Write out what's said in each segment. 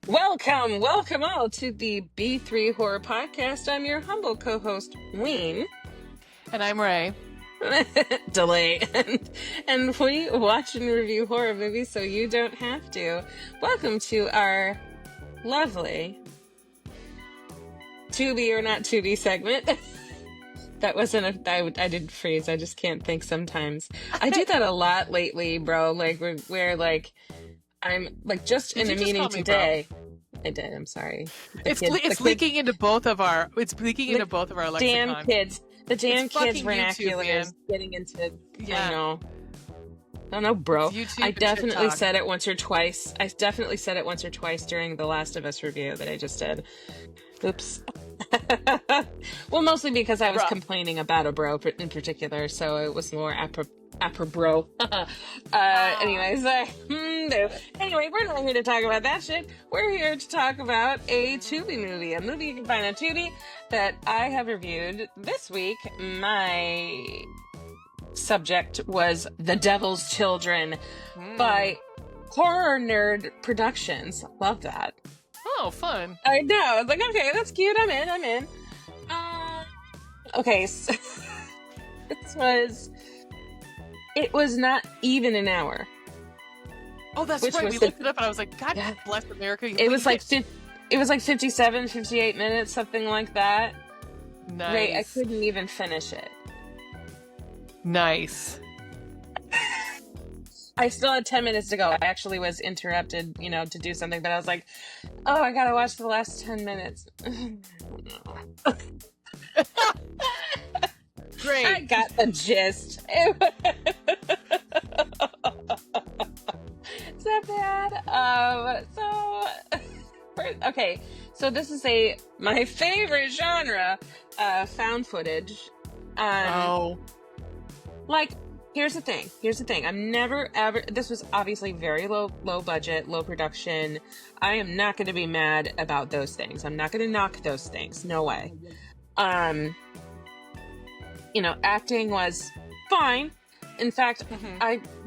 Welcome all to the B3 Horror Podcast. I'm your humble co-host, Ween. And I'm Ray. Delay. And we watch and review horror movies so you don't have to. Welcome to our lovely Tubi or Not Tubi segment. That wasn't I did freeze. I just can't think sometimes. I do that a lot lately, bro. Like, where like, I'm like just in a meeting today. I did. I'm sorry. It's leaking into both of our. It's leaking into both of our lexicon. Damn kids. The damn kids vernacular YouTube, is getting into. Yeah. I don't know, bro. I definitely said it once or twice. I definitely said it once or twice during the Last of Us review that I just did. Oops. Well, mostly because I was complaining about a bro in particular, so it was more apropos. Anyways, anyway, we're not here to talk about that shit. We're here to talk about a Tubi movie, a movie you can find on Tubi that I have reviewed this week. My subject was The Devil's Children by Horror Nerd Productions. Love that. Oh, fun. I know. I was like, okay, that's cute. I'm in. Okay, so it was not even an hour. Oh, that's right. We looked it up and I was like, God bless America. It was like 57, 58 minutes, something like that. Nice. Right, I couldn't even finish it. Nice. I still had 10 minutes to go. I actually was interrupted, to do something, but I was like, oh, I gotta watch the last 10 minutes. Great. I got the gist. Is that bad? So this is my favorite genre, found footage. Here's the thing. I'm never ever. This was obviously very low budget, low production. I am not going to be mad about those things. I'm not going to knock those things. No way. Acting was fine. In fact,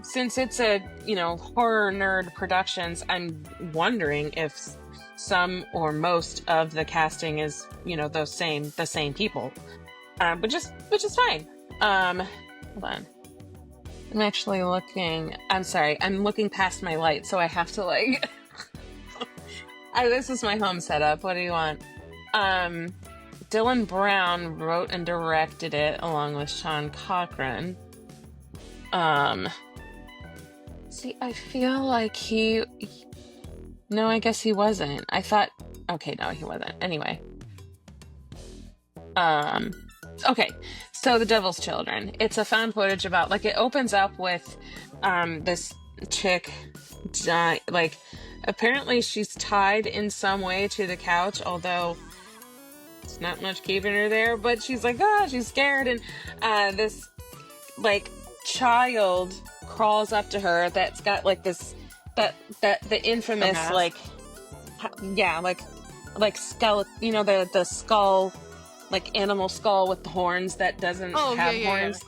since it's a Horror Nerd Productions, I'm wondering if some or most of the casting is the same people, which is fine. Hold on. I'm actually looking. I'm sorry. I'm looking past my light, so I have to this is my home setup. What do you want? Dylan Brown wrote and directed it along with Sean Cochran. See, I feel like no, I guess he wasn't. I thought. Okay, no, he wasn't. Anyway. Okay, so The Devil's Children. It's a found footage about, it opens up with, this chick, apparently she's tied in some way to the couch, although it's not much keeping her there, but she's like, she's scared, and, this, child crawls up to her that's got, the infamous, skeleton, the skull, animal skull with the horns that doesn't have horns.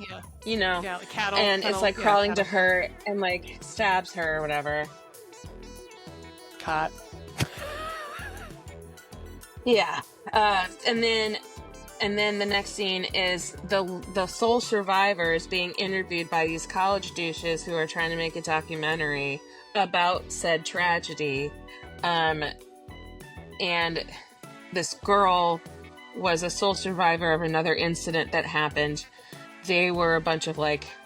Yeah, like cattle. And it's crawling to her and stabs her or whatever. Caught. Yeah. And then the next scene is the sole survivors being interviewed by these college douches who are trying to make a documentary about said tragedy. And this girl was a sole survivor of another incident that happened. They were a bunch of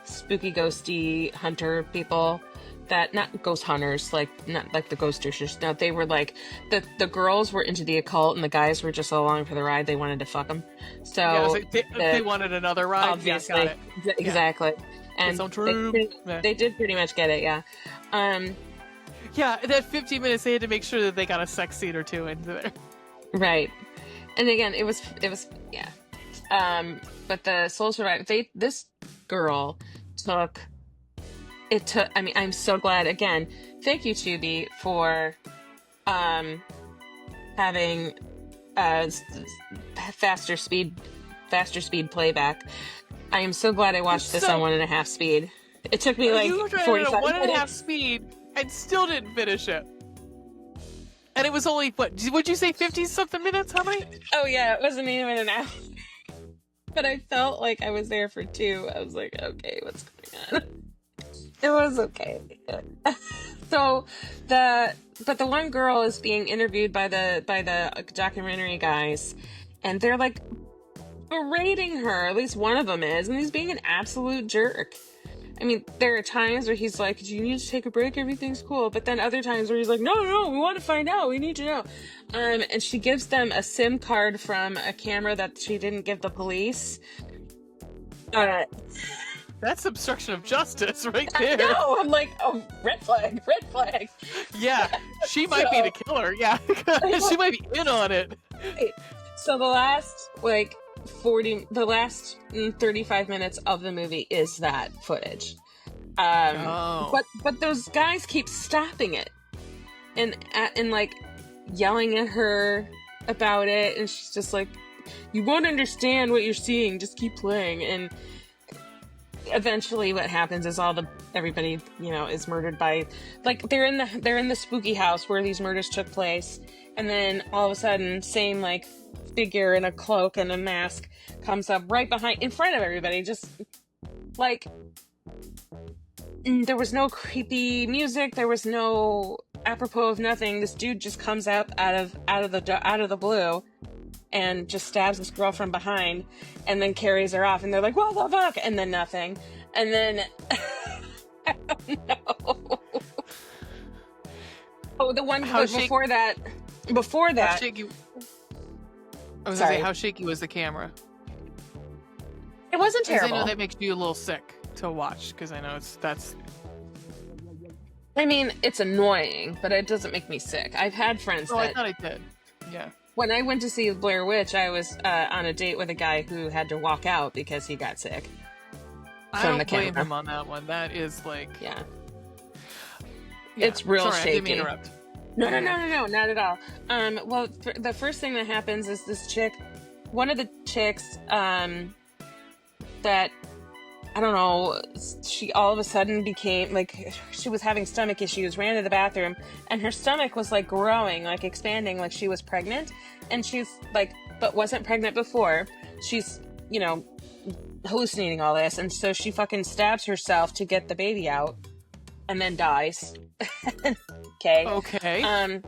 spooky ghosty hunter people that, not ghost hunters, not like the ghost douchers. No, they were the girls were into the occult and the guys were just along for the ride. They wanted to fuck them. So they wanted another ride. Obviously. Yeah, got it. Exactly. Yeah. And they did pretty much get it. Yeah. Yeah, that 15 minutes they had to make sure that they got a sex scene or two into there. Right. And again, it was yeah. But the soul survivor, this girl took, I mean, I'm so glad, again, thank you, Tubi, for, having, faster speed playback. I am so glad I watched this on 1.5 speed. It took me you were trying 45 to 1.5 minutes. speed and still didn't finish it. And it was only, would you say 50-something minutes? How many? Oh yeah, it wasn't even an hour. But I felt like I was there for 2. I was like, okay, what's going on? It was okay. So the one girl is being interviewed by the documentary guys, and they're like berating her. At least one of them is, and he's being an absolute jerk. I mean, there are times where he's like, "Do you need to take a break? Everything's cool." But then other times where he's like, "No, we want to find out. We need to know." And she gives them a SIM card from a camera that she didn't give the police. That's obstruction of justice right there. No, I'm like, oh, red flag. Yeah, she might be the killer. Yeah, she might be in on it. So the last 35 minutes of the movie is that footage. But those guys keep stopping it and like yelling at her about it, and she's just like, "You won't understand what you're seeing. Just keep playing." And eventually, what happens is everybody is murdered by, like, they're in the spooky house where these murders took place, and then all of a sudden, same like figure in a cloak and a mask comes up right in front of everybody, just like, there was no creepy music, there was no apropos of nothing. This dude just comes out of the blue and just stabs this girl from behind and then carries her off, and they're like, "What the fuck?" And then nothing, and then I don't know. Oh, the one before that. How shaky? I was gonna say, how shaky was the camera? It wasn't terrible. I know that makes you a little sick to watch, because I know that's. I mean, it's annoying, but it doesn't make me sick. I've had friends I thought I did. Yeah. When I went to see Blair Witch, I was on a date with a guy who had to walk out because he got sick. I don't blame him on that one. That is like... Yeah. It's real shaky. I didn't mean to interrupt. No, not at all. Well, the first thing that happens is this chick, one of the chicks, that, I don't know, she all of a sudden became, like, she was having stomach issues, ran to the bathroom, and her stomach was, like, growing, like, expanding, like she was pregnant, and she's, like, but wasn't pregnant before. She's, hallucinating all this, and so she fucking stabs herself to get the baby out, and then dies. Okay. And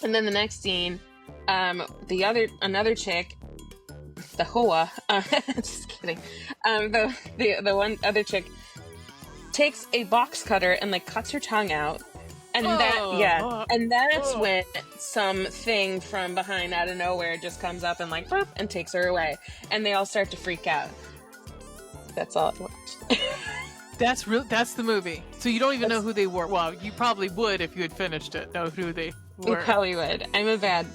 then the next scene, another chick, the Hoa, just kidding. The one other chick takes a box cutter and like cuts her tongue out, and that's when something from behind out of nowhere just comes up and like burp, and takes her away, and they all start to freak out. That's all I watched. That's the movie. So you don't even know who they were. Well, you probably would if you had finished it. Know who they were. You probably would. I'm a bad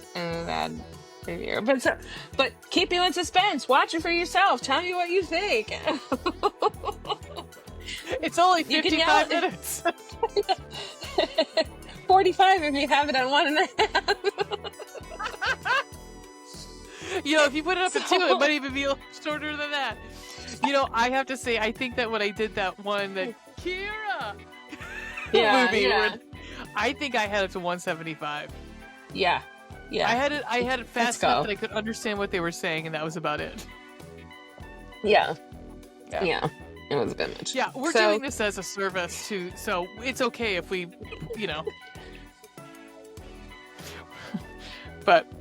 reviewer. But keep you in suspense. Watch it for yourself. Tell me what you think. It's only 55 minutes. 45 if you have it on 1.5. If you put it up at 2, it might even be shorter than that. I have to say, I think that when I did that one, that Kira movie, I think I had it to 175. Yeah. I had it fast enough that I could understand what they were saying, and that was about it. Yeah. It was a bit much. Yeah, we're doing this as a service too, so it's okay if we, But,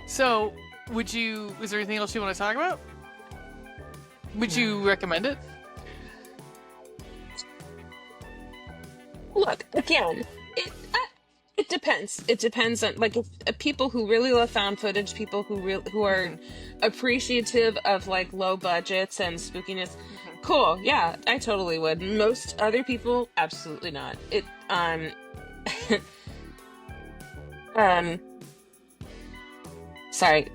so, is there anything else you want to talk about? Would you recommend it? Look, again, it depends. It depends on, like, if people who really love found footage, people who are appreciative of like low budgets and spookiness. Cool, yeah, I totally would. Most other people, absolutely not. Sorry.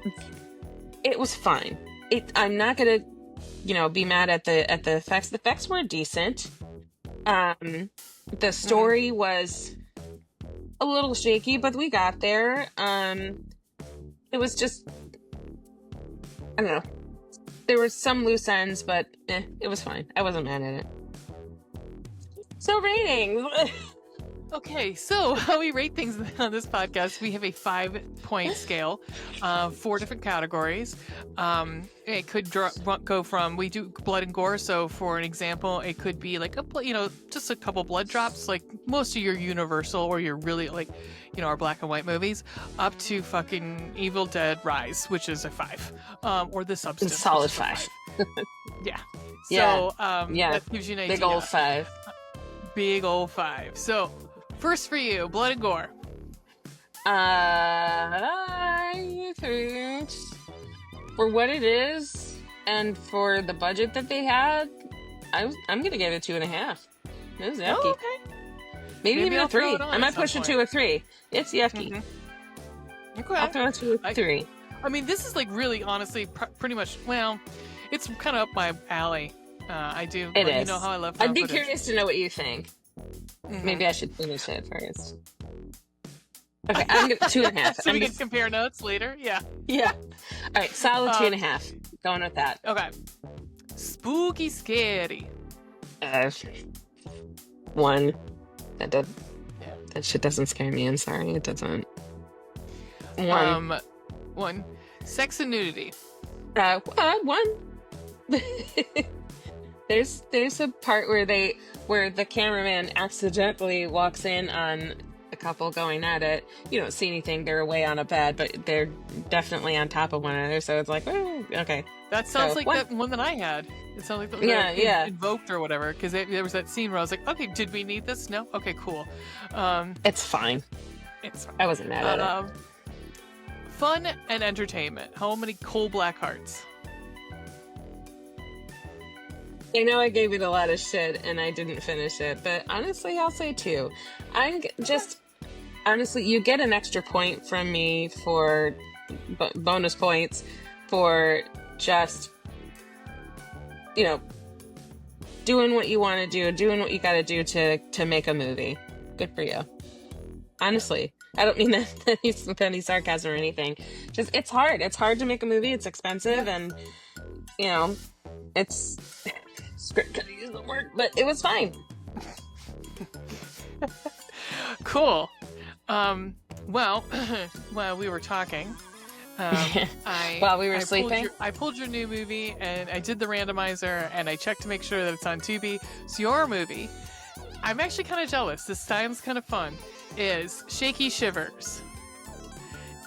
It was fine. I'm not gonna, be mad at the effects. The effects were decent. The story was a little shaky, but we got there. It was just, I don't know. There were some loose ends, but it was fine. I wasn't mad at it. So ratings. Okay, so how we rate things on this podcast, we have a 5-point scale, 4 different categories. It could go from, we do blood and gore, so for an example, it could be like just a couple blood drops, like most of your Universal or your really our black and white movies, up to fucking Evil Dead Rise, which is a 5, or The Substance, solid 5. Yeah. Yeah. So that gives you an idea. Big old 5. Big old 5. So. First for you, blood and gore. I think for what it is and for the budget that they had, I'm gonna give it 2.5. It was yucky. Oh, okay. Maybe even I'll a 3. throw it I might push it to a 3. It's yucky. Mm-hmm. Okay. I'll throw it to a 3. I mean, this is like really, honestly, pretty much. Well, it's kind of up my alley. I do. It is. You know how I love. I'd be footage. curious to know what you think. Mm-hmm. Maybe I should finish it first. Okay, I'm gonna 2.5. So we can compare notes later. Yeah. Yeah. All right, solid 2.5. Going with that. Okay. Spooky, scary. 1. That shit doesn't scare me. I'm sorry, it doesn't. 1. 1. Sex and nudity. 1. There's a part where the cameraman accidentally walks in on a couple going at it. You don't see anything. They're away on a bed, but they're definitely on top of one another. So it's like, oh, okay. That sounds like that one that I had. It sounds like invoked or whatever. Because there was that scene where I was like, okay, did we need this? No. Okay, cool. It's fine. It's fine. I wasn't mad at it. Fun and entertainment. How many coal black hearts? I know I gave it a lot of shit and I didn't finish it, but honestly, I'll say 2. Honestly, you get an extra point from me for bonus points for just, doing what you want to do, doing what you got to do to make a movie. Good for you. Honestly, I don't mean that any sarcasm or anything. Just, it's hard. It's hard to make a movie. It's expensive and, it's... script could use the work, but it was fine. Cool. While we were talking, while we were sleeping, I pulled your new movie and I did the randomizer and I checked to make sure that it's on Tubi. So your movie, I'm actually kind of jealous. This sounds kind of fun. Is Shaky Shivers,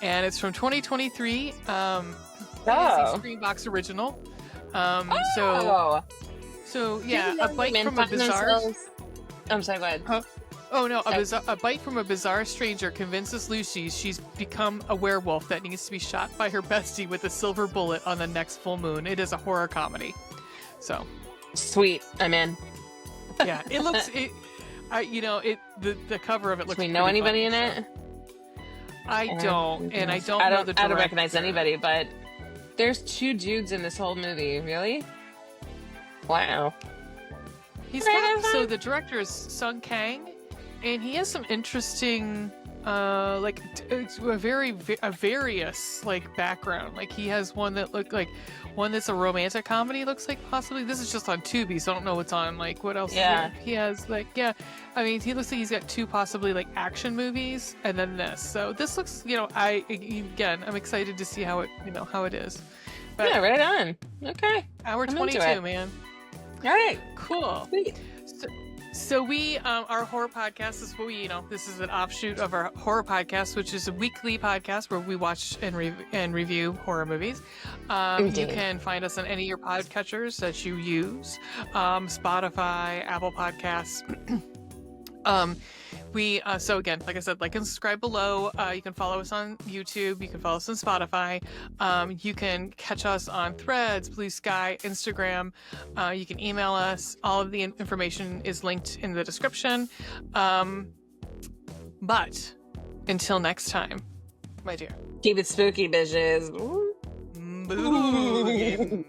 and it's from 2023. It's a Screenbox original. So yeah, a bite from a bizarre. I'm sorry, go ahead. Huh? Oh no, a bite from a bizarre stranger convinces Lucy she's become a werewolf that needs to be shot by her bestie with a silver bullet on the next full moon. It is a horror comedy. So sweet, I'm in. Yeah, it looks. The cover of it looks. Do we know anybody in it? I don't, and I don't know the director. I don't recognize anybody, but there's 2 dudes in this whole movie. Really? Wow. He's got, so the director is Sung Kang, and he has some interesting, various background. Like he has one that looked like one that's a romantic comedy. Looks like possibly this is just on Tubi, so I don't know what's on. Like what else? Yeah. He has I mean, he looks like he's got 2 possibly action movies, and then this. So this looks, I'm excited to see how it is. But yeah, right on. Okay. Hour 22, man. All right, cool. Sweet. So we, our horror podcast is what this is an offshoot of our horror podcast, which is a weekly podcast where we watch and review horror movies. You can find us on any of your podcatchers that you use, Spotify, Apple Podcasts. So again, like I said, like and subscribe below. You can follow us on YouTube. You can follow us on Spotify. You can catch us on Threads, Blue Sky, Instagram. You can email us. All of the information is linked in the description. But until next time, my dear. Keep it spooky, bitches. Boo.